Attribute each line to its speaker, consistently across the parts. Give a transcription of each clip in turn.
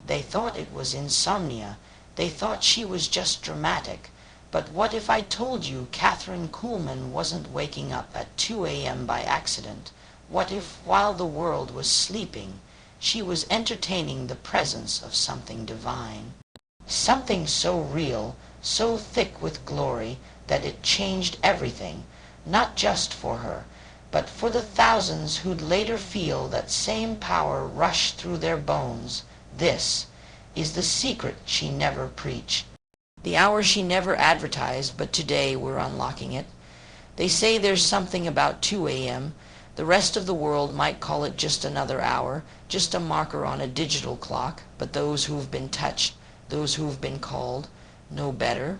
Speaker 1: They thought it was insomnia. They thought she was just dramatic. But what if I told you Kathryn Kuhlman wasn't waking up at 2 a.m. by accident? What if, while the world was sleeping, she was entertaining the presence of something divine? Something so real, so thick with glory, that it changed everything, not just for her, but for the thousands who'd later feel that same power rush through their bones. This is the secret she never preached. The hour she never advertised, but today we're unlocking it. They say there's something about 2 a.m. The rest of the world might call it just another hour, just a marker on a digital clock, but those who've been touched, those who've been called, know better.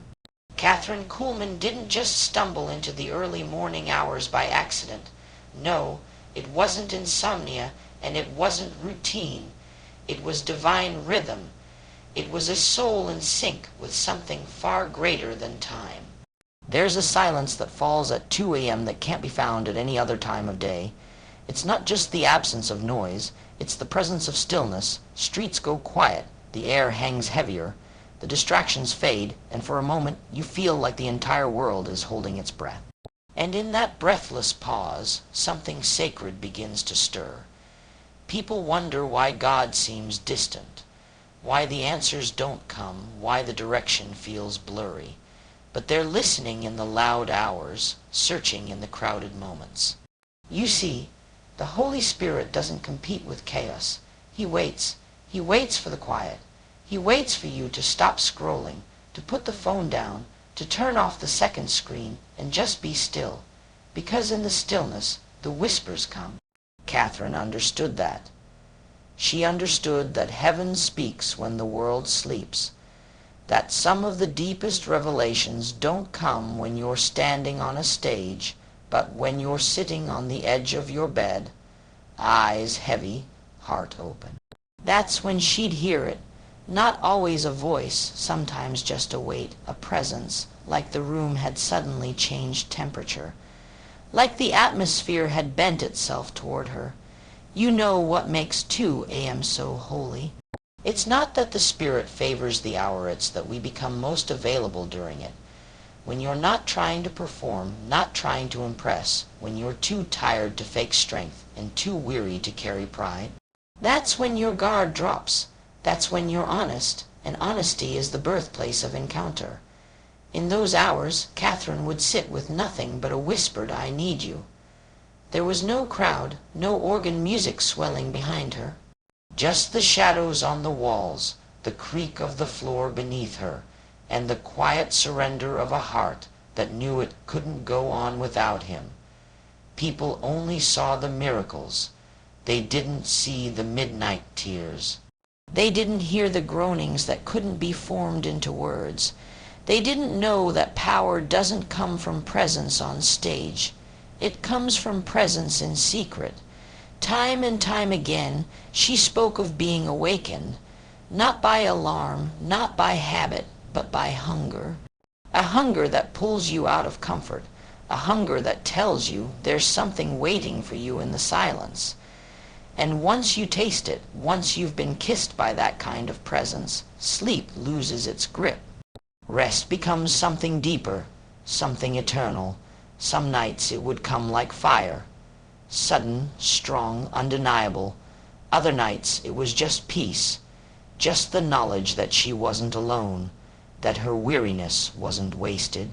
Speaker 1: Kathryn Kuhlman didn't just stumble into the early morning hours by accident. No, it wasn't insomnia, and it wasn't routine. It was divine rhythm. It was a soul in sync with something far greater than time. There's a silence that falls at 2 a.m. that can't be found at any other time of day. It's not just the absence of noise, it's the presence of stillness. Streets go quiet, the air hangs heavier, the distractions fade, and for a moment you feel like the entire world is holding its breath. And in that breathless pause, something sacred begins to stir. People wonder why God seems distant, why the answers don't come, why the direction feels blurry. But they're listening in the loud hours, searching in the crowded moments. You see, the Holy Spirit doesn't compete with chaos. He waits. He waits for the quiet. He waits for you to stop scrolling, to put the phone down, to turn off the second screen, and just be still. Because in the stillness, the whispers come. Kathryn understood that. She understood that heaven speaks when the world sleeps, that some of the deepest revelations don't come when you're standing on a stage, but when you're sitting on the edge of your bed, eyes heavy, heart open. That's when she'd hear it, not always a voice, sometimes just a weight, a presence, like the room had suddenly changed temperature, like the atmosphere had bent itself toward her. You know what makes 2 a.m. so holy. It's not that the Spirit favors the hour, it's that we become most available during it. When you're not trying to perform, not trying to impress, when you're too tired to fake strength and too weary to carry pride. That's when your guard drops. That's when you're honest, and honesty is the birthplace of encounter. In those hours, Kathryn would sit with nothing but a whispered, "I need you." There was no crowd, no organ music swelling behind her. Just the shadows on the walls, the creak of the floor beneath her, and the quiet surrender of a heart that knew it couldn't go on without him. People only saw the miracles. They didn't see the midnight tears. They didn't hear the groanings that couldn't be formed into words. They didn't know that power doesn't come from presence on stage. It comes from presence in secret. Time and time again, she spoke of being awakened, not by alarm, not by habit, but by hunger. A hunger that pulls you out of comfort, a hunger that tells you there's something waiting for you in the silence. And once you taste it, once you've been kissed by that kind of presence, sleep loses its grip. Rest becomes something deeper, something eternal. Some nights it would come like fire, sudden, strong, undeniable. Other nights it was just peace, just the knowledge that she wasn't alone, that her weariness wasn't wasted,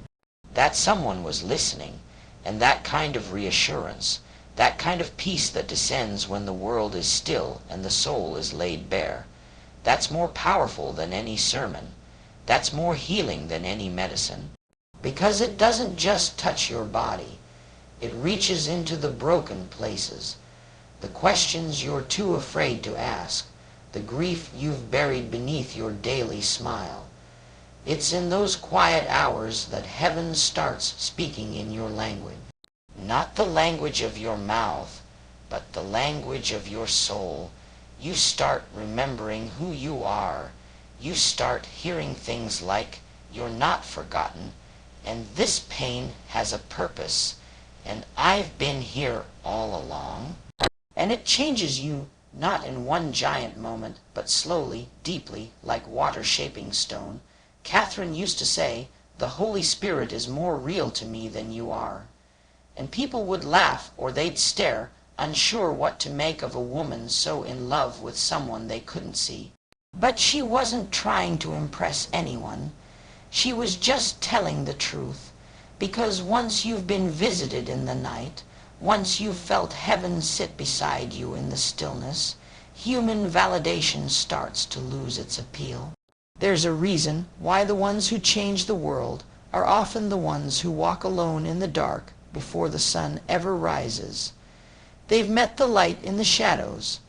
Speaker 1: that someone was listening, and that kind of reassurance, that kind of peace that descends when the world is still and the soul is laid bare, that's more powerful than any sermon. That's more healing than any medicine. Because it doesn't just touch your body. It reaches into the broken places, the questions you're too afraid to ask, the grief you've buried beneath your daily smile. It's in those quiet hours that heaven starts speaking in your language. Not the language of your mouth, but the language of your soul. You start remembering who you are. You start hearing things like, "You're not forgotten, and this pain has a purpose, and I've been here all along." And it changes you Not in one giant moment, but slowly, deeply, like water shaping stone. Kathryn used to say, "The Holy Spirit is more real to me than you are." And people would laugh, or they'd stare, unsure what to make of a woman so in love with someone they couldn't see. But she wasn't trying to impress anyone. She was just telling the truth, because once you've been visited in the night, once you've felt heaven sit beside you in the stillness, human validation starts to lose its appeal. There's a reason why the ones who change the world are often the ones who walk alone in the dark before the sun ever rises. They've met the light in the shadows.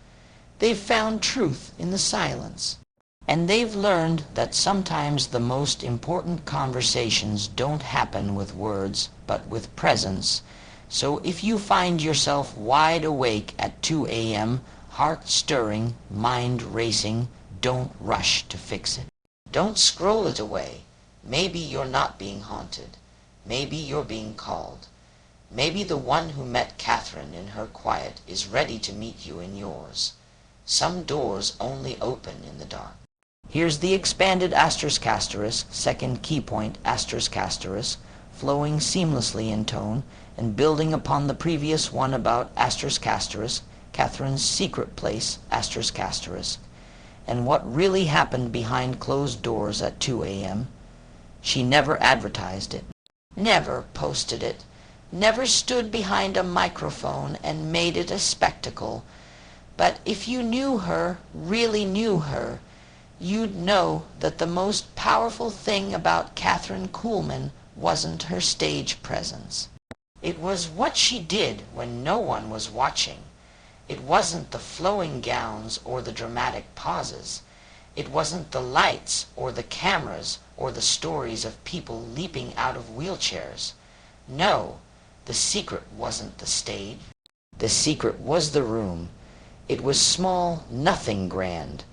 Speaker 1: They've found truth in the silence. And they've learned that sometimes the most important conversations don't happen with words, but with presence. So if you find yourself wide awake at 2 a.m., heart stirring, mind racing, don't rush to fix it. Don't scroll it away. Maybe you're not being haunted. Maybe you're being called. Maybe the one who met Kathryn in her quiet is ready to meet you in yours. Some doors only open in the dark. Here's the expanded asterisk asterisk, second key point asterisk asterisk, flowing seamlessly in tone and building upon the previous one about asterisk asterisk, Kathryn's secret place asterisk asterisk, and what really happened behind closed doors at 2 a.m. She never advertised it, never posted it, never stood behind a microphone and made it a spectacle. But if you knew her, really knew her, you'd know that the most powerful thing about Kathryn Kuhlman wasn't her stage presence. It was what she did when no one was watching. It wasn't the flowing gowns or the dramatic pauses. It wasn't the lights or the cameras or the stories of people leaping out of wheelchairs. No, the secret wasn't the stage. The secret was the room. It was small, nothing grand,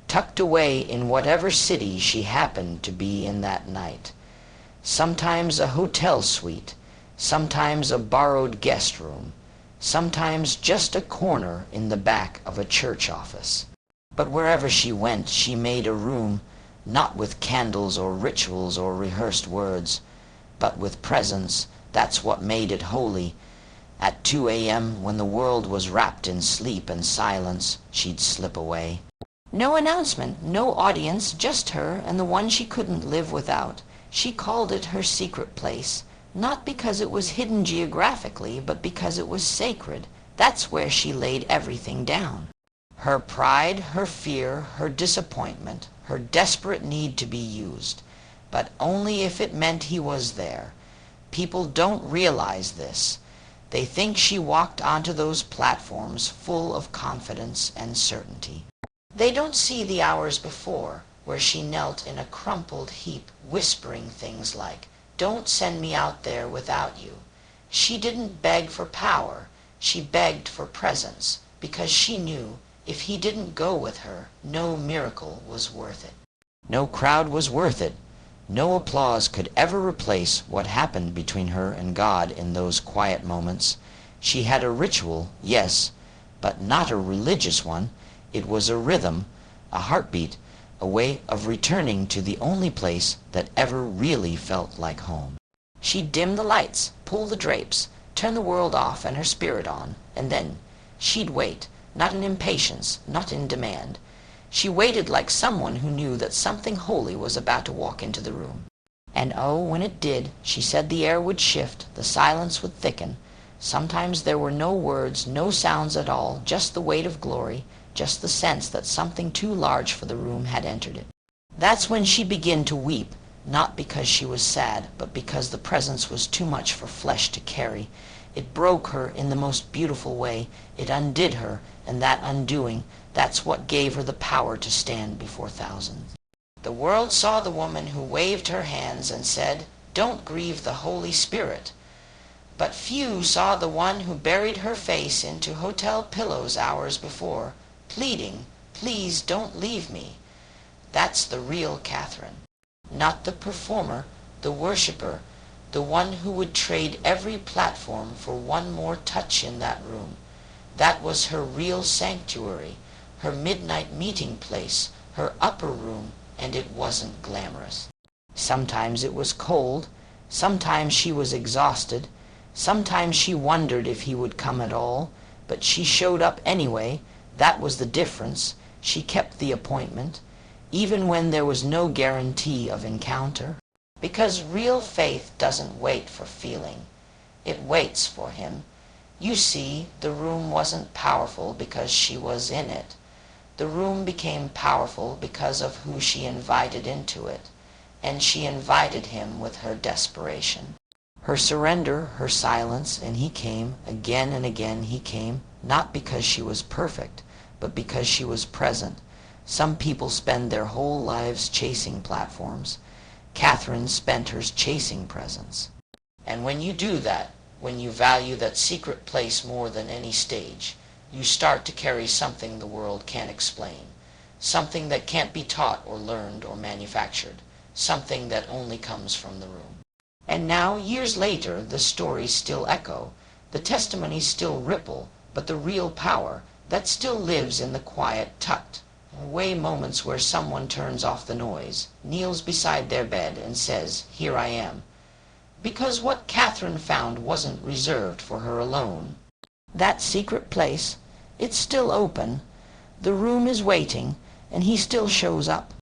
Speaker 1: tucked away in whatever city she happened to be in that night. Sometimes a hotel suite, sometimes a borrowed guest room, sometimes just a corner in the back of a church office. But wherever she went, she made a room, not with candles or rituals or rehearsed words, but with presence. That's what made it holy. At 2 a.m., when the world was wrapped in sleep and silence, she'd slip away. No announcement, no audience, just her and the one she couldn't live without. She called it her secret place, not because it was hidden geographically, but because it was sacred. That's where she laid everything down. Her pride, her fear, her disappointment, her desperate need to be used, but only if it meant he was there. People don't realize this. They think she walked onto those platforms full of confidence and certainty. They don't see the hours before, where she knelt in a crumpled heap, whispering things like, "Don't send me out there without you." She didn't beg for power. She begged for presence, because she knew if he didn't go with her, no miracle was worth it. No crowd was worth it. No applause could ever replace what happened between her and God in those quiet moments. She had a ritual, yes, but not a religious one. It was a rhythm, a heartbeat, a way of returning to the only place that ever really felt like home. She'd dim the lights, pull the drapes, turn the world off and her spirit on, and then she'd wait, not in impatience, not in demand. She waited like someone who knew that something holy was about to walk into the room. And oh, when it did, she said the air would shift, the silence would thicken. Sometimes there were no words, no sounds at all, just the weight of glory, just the sense that something too large for the room had entered it. That's when she began to weep, not because she was sad, but because the presence was too much for flesh to carry. It broke her in the most beautiful way. It undid her, and that undoing, that's what gave her the power to stand before thousands. The world saw the woman who waved her hands and said, "Don't grieve the Holy Spirit." But few saw the one who buried her face into hotel pillows hours before, pleading, "Please don't leave me." That's the real Kathryn. Not the performer, the worshiper, the one who would trade every platform for one more touch in that room. That was her real sanctuary, her midnight meeting place, her upper room, and it wasn't glamorous. Sometimes it was cold, sometimes she was exhausted, sometimes she wondered if he would come at all, but she showed up anyway. That was the difference. She kept the appointment, even when there was no guarantee of encounter. Because real faith doesn't wait for feeling. It waits for him. You see, the room wasn't powerful because she was in it. The room became powerful because of who she invited into it, and she invited him with her desperation. Her surrender, her silence, and he came. Again and again he came, not because she was perfect, but because she was present. Some people spend their whole lives chasing platforms. Kathryn spent hers chasing presence. And when you do that, when you value that secret place more than any stage, you start to carry something the world can't explain, something that can't be taught or learned or manufactured, something that only comes from the room. And now, years later, the stories still echo, the testimonies still ripple, but the real power, that still lives in the quiet tucked away moments where someone turns off the noise, kneels beside their bed, and says, "Here I am." Because what Kathryn found wasn't reserved for her alone. That secret place, it's still open. The room is waiting, and he still shows up.